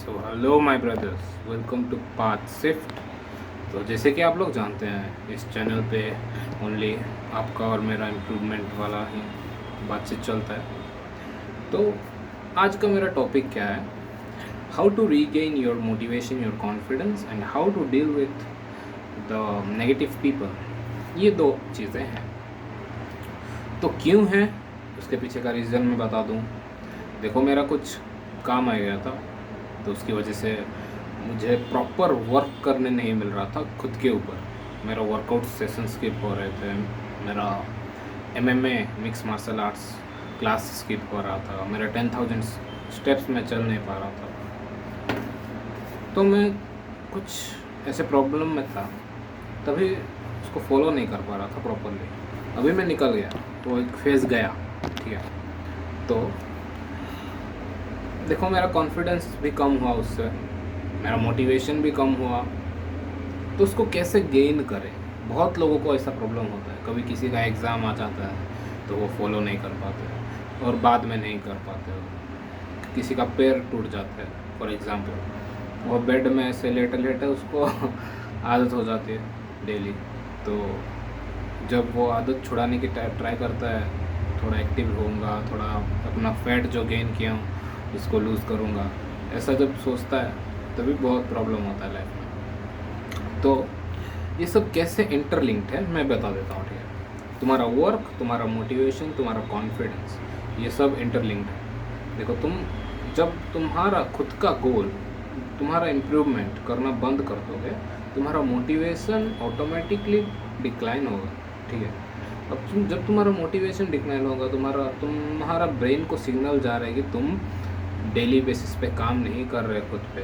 So hello my brothers, welcome to path shift. तो जैसे कि आप लोग जानते हैं, इस चैनल पे ओनली आपका और मेरा इम्प्रूवमेंट वाला ही बातचीत चलता है। तो आज का मेरा टॉपिक क्या है? How to regain your motivation, your confidence and how to deal with the negative people. ये दो चीज़ें हैं। तो क्यों है, उसके पीछे का रीज़न मैं बता दूँ। देखो, मेरा कुछ काम आ गया था, तो उसकी वजह से मुझे प्रॉपर वर्क करने नहीं मिल रहा था खुद के ऊपर। मेरा वर्कआउट सेशन स्किप हो रहे थे, मेरा MMA mix martial arts class skip हो रहा था, मेरा 10,000 स्टेप्स में चल नहीं पा रहा था। तो मैं कुछ ऐसे प्रॉब्लम में था, तभी उसको फॉलो नहीं कर पा रहा था प्रॉपरली। अभी मैं निकल गया, तो एक फेज़ गया, ठीक है। तो देखो, मेरा कॉन्फिडेंस भी कम हुआ उससे, मेरा मोटिवेशन भी कम हुआ। तो उसको कैसे गेन करें? बहुत लोगों को ऐसा प्रॉब्लम होता है। कभी किसी का एग्ज़ाम आ जाता है तो वो फॉलो नहीं कर पाते और बाद में नहीं कर पाते। किसी का पैर टूट जाता है फॉर एग्ज़ाम्पल, वो बेड में ऐसे लेटे लेटे उसको आदत हो जाती है डेली। तो जब वो आदत छुड़ाने की ट्राई करता है, थोड़ा एक्टिव होऊंगा, थोड़ा अपना फैट जो गेन किया हूँ उसको लूज़ करूँगा, ऐसा जब सोचता है तभी बहुत प्रॉब्लम होता है लाइफ में। तो ये सब कैसे इंटरलिंक्ड है मैं बता देता हूँ, ठीक है। तुम्हारा वर्क, तुम्हारा मोटिवेशन, तुम्हारा कॉन्फिडेंस, ये सब इंटरलिंक्ड है। देखो, जब तुम्हारा खुद का गोल, तुम्हारा इम्प्रूवमेंट करना बंद कर दोगे, तुम्हारा मोटिवेशन ऑटोमेटिकली डिक्लाइन होगा, ठीक है। अब जब तुम्हारा मोटिवेशन डिक्लाइन होगा, तुम्हारा ब्रेन को सिग्नल जा रहा है कि तुम डेली बेसिस पे काम नहीं कर रहे खुद पे,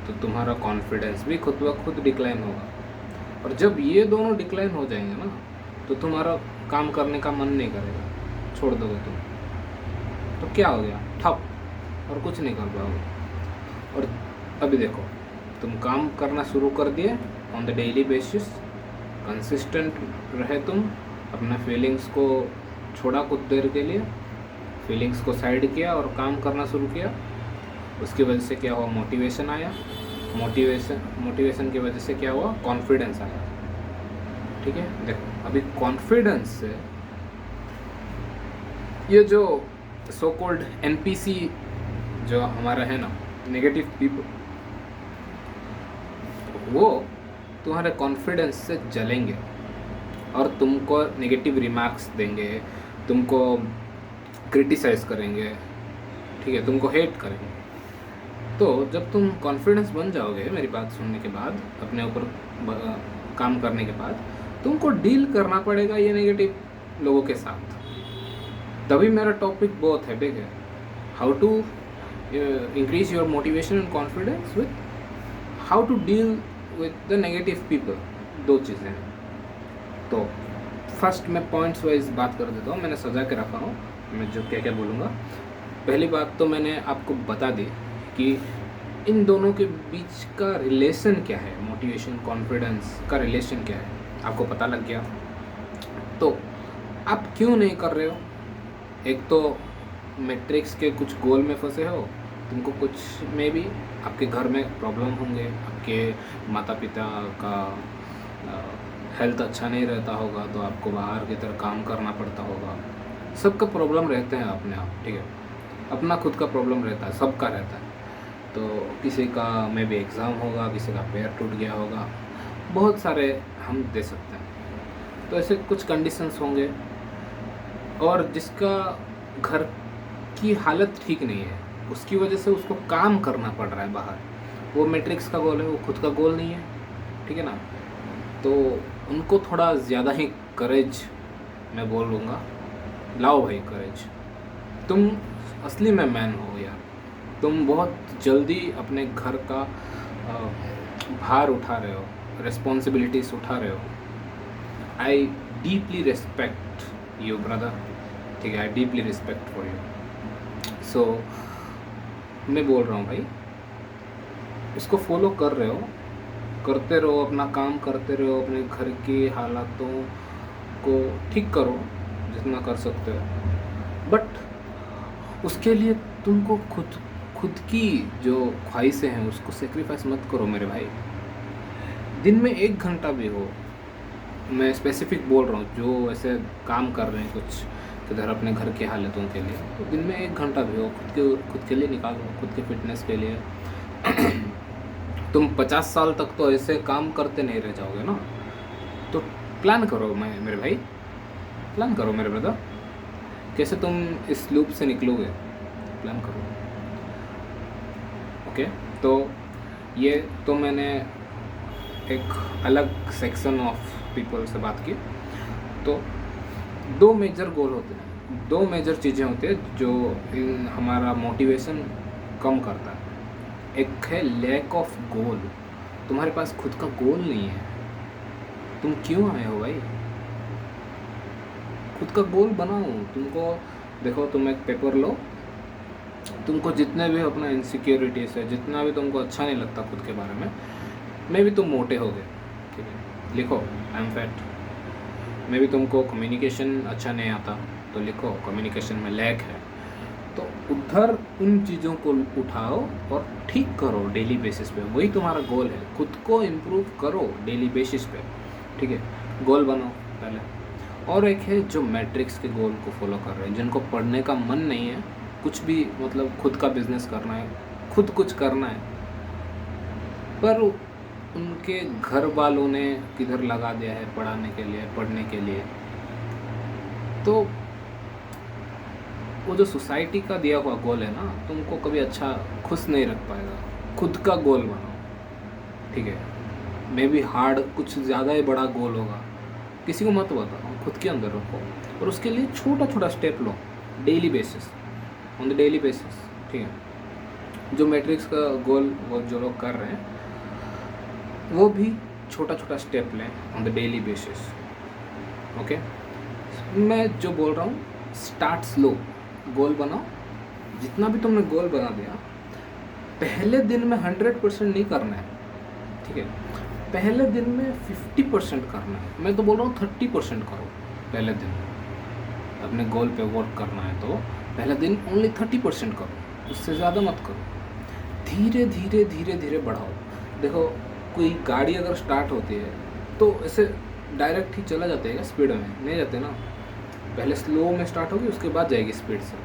तो तुम्हारा कॉन्फिडेंस भी खुद ब खुद डिक्लाइन होगा। और जब ये दोनों डिक्लाइन हो जाएंगे ना, तो तुम्हारा काम करने का मन नहीं करेगा, छोड़ दोगे तुम। तो क्या हो गया? ठप, और कुछ नहीं कर पाओगे। और अभी देखो, तुम काम करना शुरू कर दिए on the daily basis, consistent रहे तुम, अपना फीलिंग्स को छोड़ा कुछ देर के लिए, फीलिंग्स को साइड किया और काम करना शुरू किया। उसकी वजह से क्या हुआ? मोटिवेशन आया। मोटिवेशन की वजह से क्या हुआ? कॉन्फिडेंस आया, ठीक है। देखो, अभी कॉन्फिडेंस से ये जो सो कॉल्ड NPC जो हमारा है ना, नेगेटिव पीपल, वो तुम्हारे कॉन्फिडेंस से जलेंगे और तुमको नेगेटिव रिमार्क्स देंगे, तुमको क्रिटिसाइज़ करेंगे, ठीक है, तुमको हेट करेंगे। तो जब तुम कॉन्फिडेंस बन जाओगे, मेरी बात सुनने के बाद, अपने ऊपर काम करने के बाद, तुमको डील करना पड़ेगा ये नेगेटिव लोगों के साथ। तभी मेरा टॉपिक बहुत हैबिक है, how to increase your motivation and confidence with how to deal with the negative people. दो चीज़ें हैं। तो फर्स्ट मैं पॉइंट्स वाइज बात कर देता हूँ, मैंने सजा के रखा हूँ मैं जो क्या क्या बोलूँगा। पहली बात तो मैंने आपको बता दी कि इन दोनों के बीच का रिलेशन क्या है, मोटिवेशन कॉन्फिडेंस का रिलेशन क्या है, आपको पता लग गया। तो आप क्यों नहीं कर रहे हो? एक तो मैट्रिक्स के कुछ गोल में फंसे हो, तुमको कुछ में भी आपके घर में प्रॉब्लम होंगे, आपके माता पिता का हेल्थ अच्छा नहीं रहता होगा, तो आपको बाहर की तरह काम करना पड़ता होगा। सबका प्रॉब्लम रहते हैं अपने आप, ठीक है। अपना खुद का प्रॉब्लम रहता है, सबका रहता है। तो किसी का मे भी एग्ज़ाम होगा, किसी का पैर टूट गया होगा, बहुत सारे हम दे सकते हैं। तो ऐसे कुछ कंडीशंस होंगे, और जिसका घर की हालत ठीक नहीं है, उसकी वजह से उसको काम करना पड़ रहा है बाहर, वो मैट्रिक्स का गोल है, वो खुद का गोल नहीं है, ठीक है ना। तो उनको थोड़ा ज़्यादा ही करेज मैं बोलूँगा, लाओ भाई करेज। तुम असली में मैन हो यार, तुम बहुत जल्दी अपने घर का भार उठा रहे हो, रिस्पॉन्सिबिलिटीज़ उठा रहे हो। I deeply respect you brother, ठीक है, I deeply respect for you. So मैं बोल रहा हूँ भाई, इसको फॉलो कर रहे हो, करते रहो, अपना काम करते रहो, अपने घर की हालातों को ठीक करो जितना कर सकते हो। बट उसके लिए तुमको खुद खुद की जो ख्वाहिशें हैं उसको सेक्रीफाइस मत करो मेरे भाई। दिन में 1 घंटा भी हो, मैं स्पेसिफिक बोल रहा हूँ जो ऐसे काम कर रहे हैं कुछ किधर अपने घर की हालतों के लिए, तो दिन में 1 घंटा भी हो खुद के लिए निकालो, खुद के फिटनेस के लिए। तुम 50 साल तक तो ऐसे काम करते नहीं रह जाओगे ना, तो प्लान करो मेरे भाई, प्लान करो मेरे ब्रदर, कैसे तुम इस लूप से निकलोगे, प्लान करो। ओके, तो ये तो मैंने एक अलग सेक्शन ऑफ पीपल से बात की। तो 2 मेजर गोल होते हैं, 2 मेजर चीज़ें होती हैं जो हमारा मोटिवेशन कम करता है। एक है लैक ऑफ गोल, तुम्हारे पास खुद का गोल नहीं है, तुम क्यों आए हो भाई? खुद का गोल बनाओ। तुमको देखो, तुम एक पेपर लो, तुमको जितने भी अपना इनसिक्योरिटीज़ है, जितना भी तुमको अच्छा नहीं लगता खुद के बारे में, भी तुम मोटे हो गए, ठीक है, लिखो आई एम फैट। भी तुमको कम्युनिकेशन अच्छा नहीं आता, तो लिखो कम्युनिकेशन में लैक है। तो उधर उन चीज़ों को उठाओ और ठीक करो डेली बेसिस पे, वही तुम्हारा गोल है। खुद को इम्प्रूव करो डेली बेसिस पे, ठीक है, गोल बनाओ पहले। और एक है जो मैट्रिक्स के गोल को फॉलो कर रहे हैं, जिनको पढ़ने का मन नहीं है, कुछ भी मतलब खुद का बिजनेस करना है, खुद कुछ करना है, पर उनके घर वालों ने किधर लगा दिया है पढ़ाने के लिए, पढ़ने के लिए, तो वो जो सोसाइटी का दिया हुआ गोल है ना, तुमको कभी अच्छा खुश नहीं रख पाएगा। खुद का गोल बनाओ, ठीक है, मे बी हार्ड, कुछ ज़्यादा ही बड़ा गोल होगा, किसी को मत बताओ, खुद के अंदर रखो, और उसके लिए छोटा छोटा step low daily basis, on the daily basis, ठीक है। जो मैट्रिक्स का गोल वो जो लोग कर रहे हैं, वो भी छोटा छोटा स्टेप लें on the daily basis. Okay, मैं जो बोल रहा हूँ, स्टार्ट स्लो, गोल बनाओ। जितना भी तुमने गोल बना दिया, पहले दिन में 100% नहीं करना है, ठीक है, पहले दिन में 50% करना है। मैं तो बोल रहा हूँ 30% करो पहले दिन। अपने गोल पे वर्क करना है तो पहले दिन ओनली 30% करो, उससे ज़्यादा मत करो। धीरे धीरे धीरे धीरे बढ़ाओ। देखो, कोई गाड़ी अगर स्टार्ट होती है तो ऐसे डायरेक्ट ही चला जाता है, स्पीड में नहीं जाते ना, पहले स्लो में स्टार्ट होगी, उसके बाद जाएगी स्पीड से।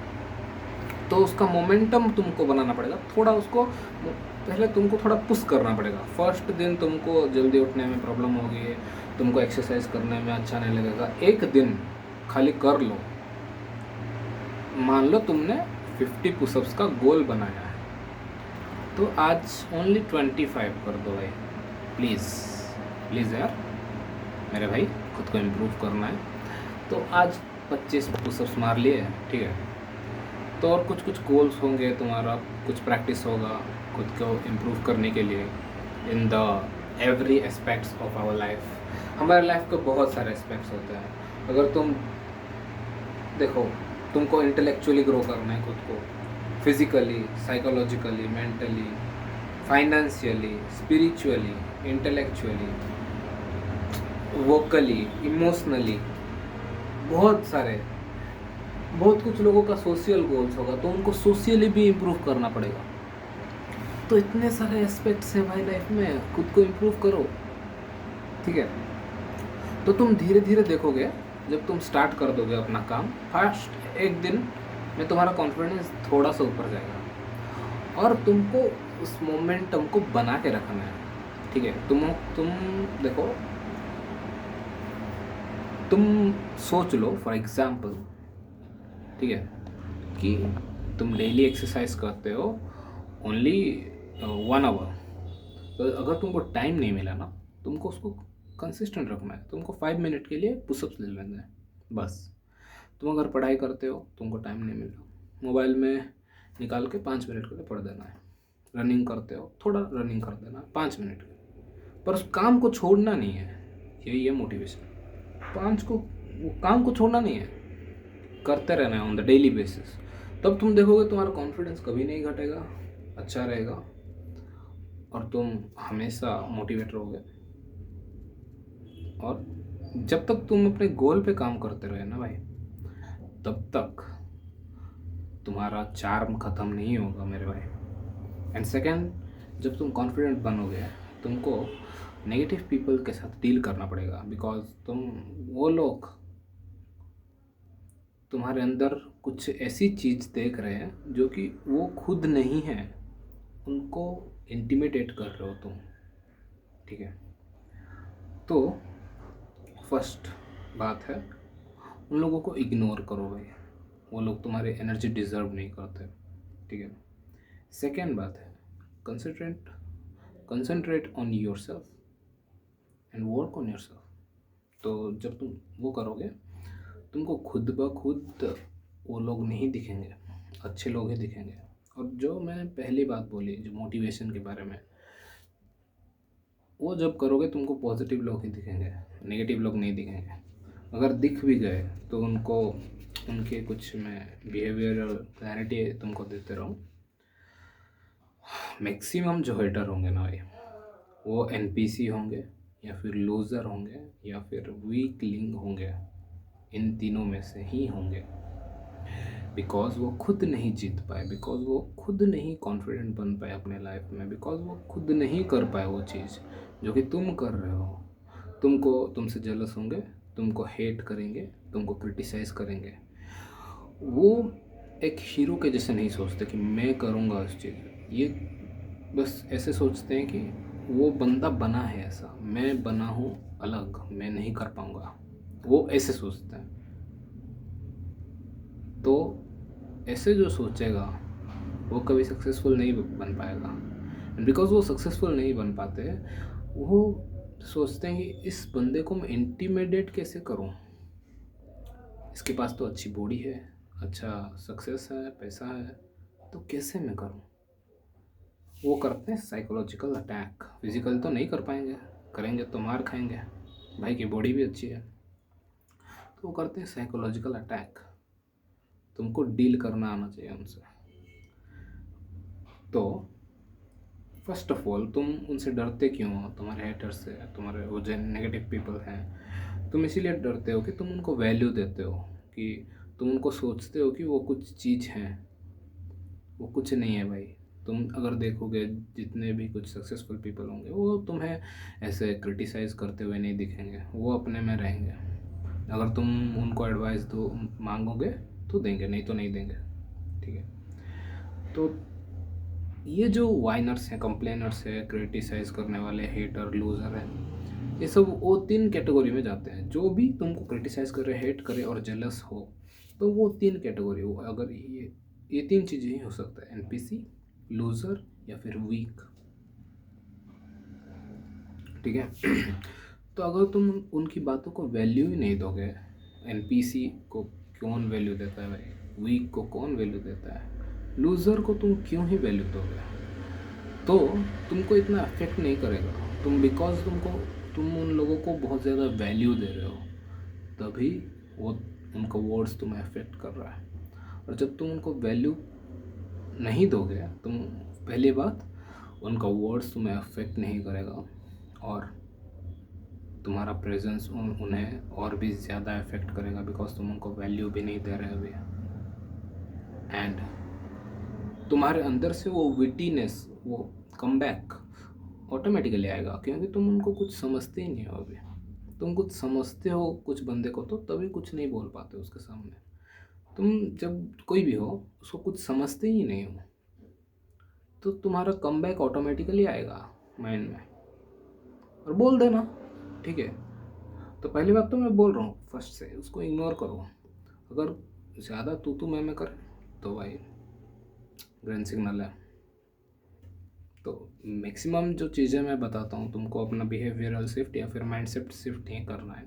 तो उसका मोमेंटम तुमको बनाना पड़ेगा, थोड़ा उसको पहले तुमको थोड़ा पुश करना पड़ेगा। फर्स्ट दिन तुमको जल्दी उठने में प्रॉब्लम होगी, तुमको एक्सरसाइज करने में अच्छा नहीं लगेगा, एक दिन खाली कर लो। मान लो तुमने 50 पुशअप्स का गोल बनाया है, तो आज ओनली 25 कर दो भाई, प्लीज़ प्लीज़ यार मेरे भाई, खुद को इम्प्रूव करना है। तो आज 25 पुशअप्स मार लिए, ठीक है, तो और कुछ कुछ गोल्स होंगे तुम्हारा, कुछ प्रैक्टिस होगा खुद को इम्प्रूव करने के लिए in the every aspects of our life. हमारे लाइफ के बहुत सारे एस्पेक्ट्स होते हैं। अगर तुम देखो, तुमको इंटेलेक्चुअली ग्रो करना है खुद को, physically, psychologically, mentally, financially, spiritually, intellectually, vocally, emotionally, बहुत कुछ लोगों का सोशल गोल्स होगा, तो उनको सोशली भी इम्प्रूव करना पड़ेगा। तो इतने सारे एस्पेक्ट्स हैं भाई लाइफ में, खुद को इम्प्रूव करो, ठीक है। तो तुम धीरे धीरे देखोगे, जब तुम स्टार्ट कर दोगे अपना काम, फर्स्ट एक दिन में तुम्हारा कॉन्फिडेंस थोड़ा सा ऊपर जाएगा, और तुमको उस मोमेंटम को बना के रखना है, ठीक है। तुम देखो, तुम सोच लो फॉर एग्जाम्पल, ठीक है, कि तुम डेली एक्सरसाइज करते हो ओनली 1 आवर, तो अगर तुमको टाइम नहीं मिला ना, तुमको उसको कंसिस्टेंट रखना है। तुमको 5 मिनट के लिए पुशअप्स ले लेना है बस। तुम अगर पढ़ाई करते हो, तुमको टाइम नहीं मिला, मोबाइल में निकाल के 5 मिनट के लिए पढ़ देना है। रनिंग करते हो, थोड़ा रनिंग कर देना 5 मिनट के, पर उस काम को छोड़ना नहीं है। यही है मोटिवेशन, वो काम को छोड़ना नहीं है, करते रहना है ऑन द डेली बेसिस। तब तुम देखोगे तुम्हारा कॉन्फिडेंस कभी नहीं घटेगा, अच्छा रहेगा, और तुम हमेशा मोटिवेट रहोगे। और जब तक तुम अपने गोल पे काम करते रहे ना भाई, तब तक तुम्हारा चार्म ख़त्म नहीं होगा मेरे भाई। एंड सेकेंड, जब तुम कॉन्फिडेंट बनोगे तुमको नेगेटिव पीपल के साथ डील करना पड़ेगा, बिकॉज वो लोग तुम्हारे अंदर कुछ ऐसी चीज़ देख रहे हैं जो कि वो खुद नहीं है, उनको इंटिमिडेट कर रहे हो तुम। ठीक है, तो फर्स्ट बात है, उन लोगों को इग्नोर करो भाई, वो लोग तुम्हारी एनर्जी डिज़र्व नहीं करते। ठीक है। सेकेंड बात है, concentrate on your self and work on your self. तो जब तुम वो करोगे तुमको खुद ब खुद वो लोग नहीं दिखेंगे, अच्छे लोग ही दिखेंगे। और जो मैंने पहली बात बोली जो मोटिवेशन के बारे में, वो जब करोगे तुमको पॉजिटिव लोग ही दिखेंगे, नेगेटिव लोग नहीं दिखेंगे। अगर दिख भी गए तो उनको उनके कुछ मैं बिहेवियरल क्लैरिटी तुमको देते रहूँ। मैक्सिमम जो हेटर होंगे ना भाई, वो एनपीसी होंगे या फिर लूज़र होंगे या फिर वीक लिंक होंगे, इन तीनों में से ही होंगे। बिकॉज वो खुद नहीं जीत पाए, बिकॉज वो खुद नहीं कॉन्फिडेंट बन पाए अपने लाइफ में, बिकॉज वो खुद नहीं कर पाए वो चीज़ जो कि तुम कर रहे हो। तुमसे जेलस होंगे, तुमको हेट करेंगे, तुमको क्रिटिसाइज़ करेंगे। वो एक हीरो के जैसे नहीं सोचते कि मैं करूँगा उस चीज़, ये बस ऐसे सोचते हैं कि वो बंदा बना है ऐसा, मैं बना हूँ अलग, मैं नहीं कर पाऊँगा, वो ऐसे सोचते हैं। तो ऐसे जो सोचेगा वो कभी सक्सेसफुल नहीं बन पाएगा। एंड बिकॉज वो सक्सेसफुल नहीं बन पाते, वो सोचते हैं कि इस बंदे को मैं इंटिमिडेट कैसे करूं, इसके पास तो अच्छी बॉडी है, अच्छा सक्सेस है, पैसा है, तो कैसे मैं करूं। वो करते हैं साइकोलॉजिकल अटैक। फिजिकल तो नहीं कर पाएंगे, करेंगे तो मार खाएंगे, भाई की बॉडी भी अच्छी है। तो वो करते हैं साइकोलॉजिकल अटैक। तुमको डील करना आना चाहिए उनसे। तो फर्स्ट ऑफ ऑल तुम उनसे डरते क्यों हो, तुम्हारे हेटर्स से, तुम्हारे वो जो नेगेटिव पीपल हैं, तुम इसीलिए डरते हो कि तुम उनको वैल्यू देते हो, कि तुम उनको सोचते हो कि वो कुछ चीज़ हैं, वो कुछ नहीं है भाई। तुम अगर देखोगे जितने भी कुछ सक्सेसफुल पीपल होंगे वो तुम्हें ऐसे क्रिटिसाइज़ करते हुए नहीं दिखेंगे, वो अपने में रहेंगे। अगर तुम उनको एडवाइस दो मांगोगे तो देंगे, नहीं तो नहीं देंगे। ठीक है। तो ये जो वाइनर्स हैं, कंप्लेनर्स हैं, क्रिटिसाइज़ करने वाले, हेटर, लूज़र हैं, ये सब वो 3 कैटेगरी में जाते हैं। जो भी तुमको क्रिटिसाइज़ करे, हेट करे और जेलस हो, तो वो 3 कैटेगरी हो। अगर ये 3 चीज़ें ही हो सकता है, एनपीसी, लूज़र या फिर वीक। ठीक है। तो अगर तुम उनकी बातों को वैल्यू ही नहीं दोगे, एनपीसी को कौन वैल्यू देता है भाई, वीक को कौन वैल्यू देता है, लूज़र को तुम क्यों ही वैल्यू दोगे, तो तुमको इतना अफेक्ट नहीं करेगा। बिकॉज तुम उन लोगों को बहुत ज़्यादा वैल्यू दे रहे हो, तभी वो उनका वर्ड्स तुम्हें अफेक्ट कर रहा है। और जब तुम उनको वैल्यू नहीं दोगे, पहली बात, उनका वर्ड्स तुम्हें अफेक्ट नहीं करेगा, और तुम्हारा प्रेजेंस उन्हें और भी ज़्यादा अफेक्ट करेगा, बिकॉज तुम उनको वैल्यू भी नहीं दे रहे अभी। एंड तुम्हारे अंदर से वो विटीनेस, वो कमबैक ऑटोमेटिकली आएगा, क्योंकि तुम उनको कुछ समझते ही नहीं हो अभी। तुम कुछ समझते हो कुछ बंदे को, तो तभी कुछ नहीं बोल पाते उसके सामने। तुम जब कोई भी हो उसको कुछ समझते ही नहीं हो, तो तुम्हारा कमबैक ऑटोमेटिकली आएगा माइंड में, और बोल देना। ठीक है। तो पहली बात तो मैं बोल रहा हूँ, फर्स्ट से उसको इग्नोर करो। अगर ज़्यादा तू मैं कर तो भाई ग्रीन सिग्नल है। तो मैक्सिमम जो चीज़ें मैं बताता हूँ तुमको, अपना बिहेवियरल शिफ्ट या फिर माइंडसेट शिफ्ट ही करना है।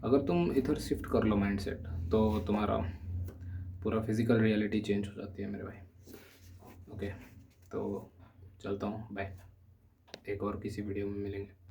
अगर तुम इधर शिफ्ट कर लो माइंडसेट, तो तुम्हारा पूरा फिजिकल रियलिटी चेंज हो जाती है मेरे भाई। ओके, तो चलता हूँ, बाय। एक और किसी वीडियो में मिलेंगे।